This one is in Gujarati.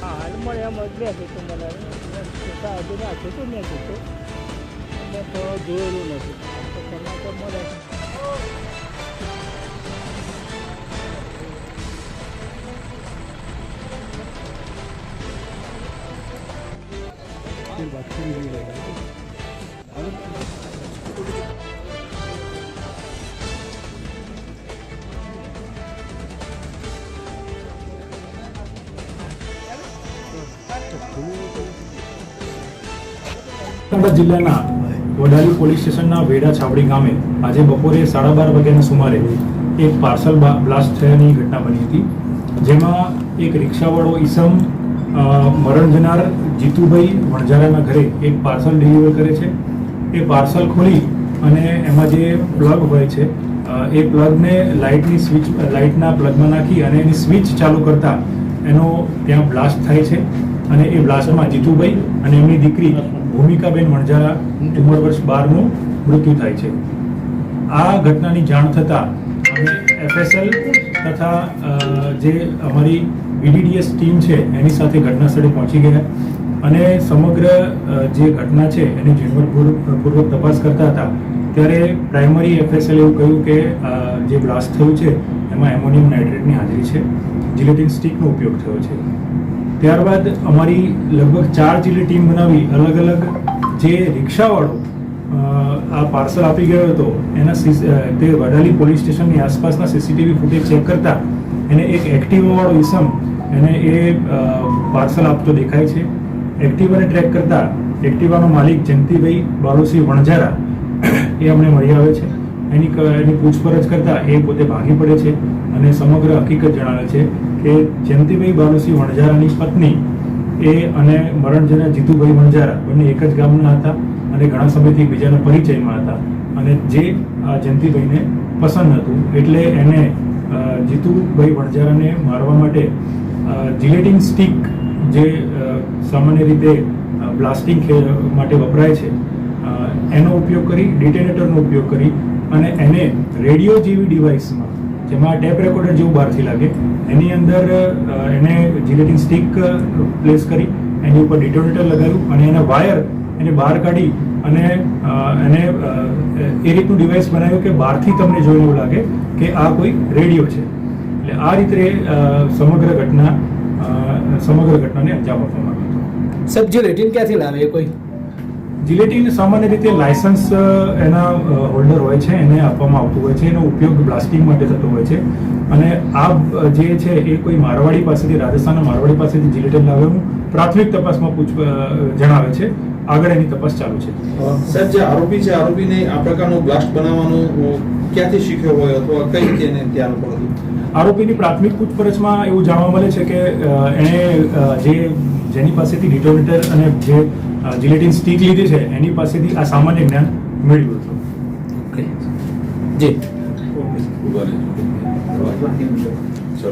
હાલમાં એમ જ બેસે તો મને સાહેબ નાખ્યું હતું મેં કીધું મેં તો જોયેલું નથી તો સમાચાર મળે જિલ્લાના વડાલી પોલીસ સ્ટેશનના વેડા છાવડી ગામે આજે બપોરે 12:30 વાગ્યાના સુમારે એક પાર્સલ બ્લાસ્ટ થયાની ઘટના બની હતી, જેમાં એક રિક્ષાવાળો ઈસમ મરણ જનાર જીતુભાઈ વણઝારાના ઘરે એક પાર્સલ ડિલિવર કરે છે. એ પાર્સલ ખોલી અને એમાં જે પ્લગ હોય છે એ પ્લગને લાઇટના પ્લગમાં નાખી અને એની સ્વિચ ચાલુ કરતા એનો ત્યાં બ્લાસ્ટ થાય છે અને એ બ્લાસ્ટમાં જીતુભાઈ અને એમની દીકરી ભૂમિકાબેન વણઝારા ઉંમર વર્ષ 12નું મૃત્યુ થાય છે. આ ઘટનાની જાણ થતાં અમે FSL તથા જે અમારી BDDS ટીમ છે એની સાથે ઘટના સ્થળે પહોંચી ગયા અને સમગ્ર જે ઘટના છે એની ઝીણવટપૂર્વક તપાસ કરતા હતા ત્યારે પ્રાઇમરી FSL એવું કહ્યું કે જે બ્લાસ્ટ થયું છે એમાં એમોનિયમ નાઇટ્રેટની હાજરી છે, જિલેટિન સ્ટિકનો ઉપયોગ થયો છે. ત્યારબાદ અમારી લગભગ 4 જિલ્લા ટીમ બનાવી અલગ અલગ જે રિક્ષાવાળો આ પાર્સલ આપી ગયો હતો એના તે વડાલી પોલીસ સ્ટેશનની આસપાસના CCTV ફૂટેજ ચેક કરતા એને એક એક્ટિવાવાળો ઈસમ એને એ પાર્સલ આપતો દેખાય છે. એક્ટિવાને ટ્રેક કરતા એક્ટિવાનો માલિક જયંતિભાઈ બાલુસિંહ વણઝારા એ અમને મળી આવે છે. એની પૂછપરછ કરતા એ પોતે ભાગી પડે છે અને સમગ્ર હકીકત જણાવે છે કે જયંતિભાઈ બાલુસિંહ વણઝારાની પત્ની એ અને મરણ જનાર જીતુભાઈ વણઝારા બંને એક જ ગામના હતા અને ઘણા સમયથી બીજાના પરિચયમાં હતા અને જે જયંતિભાઈને પસંદ હતું એટલે એને જીતુભાઈ વણઝારાને મારવા માટે જિલેટિન સ્ટિક જે સામાન્ય રીતે બ્લાસ્ટિંગ માટે વપરાય છે એનો ઉપયોગ કરી ડિટેનેટરનો ઉપયોગ કરી અને એને રેડિયો જેવી ડિવાઇસમાં જેમાં ટેપ રેકોર્ડર જેવું બહારથી લાગે એની અંદર એને જિલેટિન સ્ટિક પ્લેસ કરી એની ઉપર ડિટેનેટર લગાવ્યું અને એના વાયર એને બહાર કાઢી અને એને એ રીતનું ડિવાઇસ બનાવ્યું કે બહારથી તમને જોઈને એવું લાગે કે આ કોઈ રેડિયો છે. એટલે આ રીતે સમગ્ર ઘટનાને અંજામ આપવામાં આવ્યો હતો. સાહેબ જિલેટિન ક્યાંથી લાવે કોઈ? જિલેટિન સામાન્ય રીતે લાયસન્સ એના હોલ્ડર હોય છે એને આપવામાં આવતું હોય છે, એનો ઉપયોગ બ્લાસ્ટિંગ માટે થતો હોય છે અને આ જે છે એ કોઈ મારવાડી પાસેથી રાજસ્થાનના મારવાડી પાસેથી જિલેટિન લાવવાનું પ્રાથમિક તપાસમાં જણાવે છે. આગળ એની તપાસ ચાલુ છે. સાહેબ જે આરોપી છે આરોપીને આ પ્રકારનું બ્લાસ્ટ બનાવવાનું ક્યાંથી શીખ્યો હોય અથવા કઈ રીતે એને ત્યાં પડ્યું? આરોપીની પ્રાથમિક પૂછપરછમાં એવું જાણવા મળે છે કે એણે જેની પાસેથી ડિટોનેટર અને જે જિલેટિન સ્ટિક લીધી છે એની પાસેથી આ સામાન્ય જ્ઞાન મેળવ્યું હતું. ઓકે જી ચલો.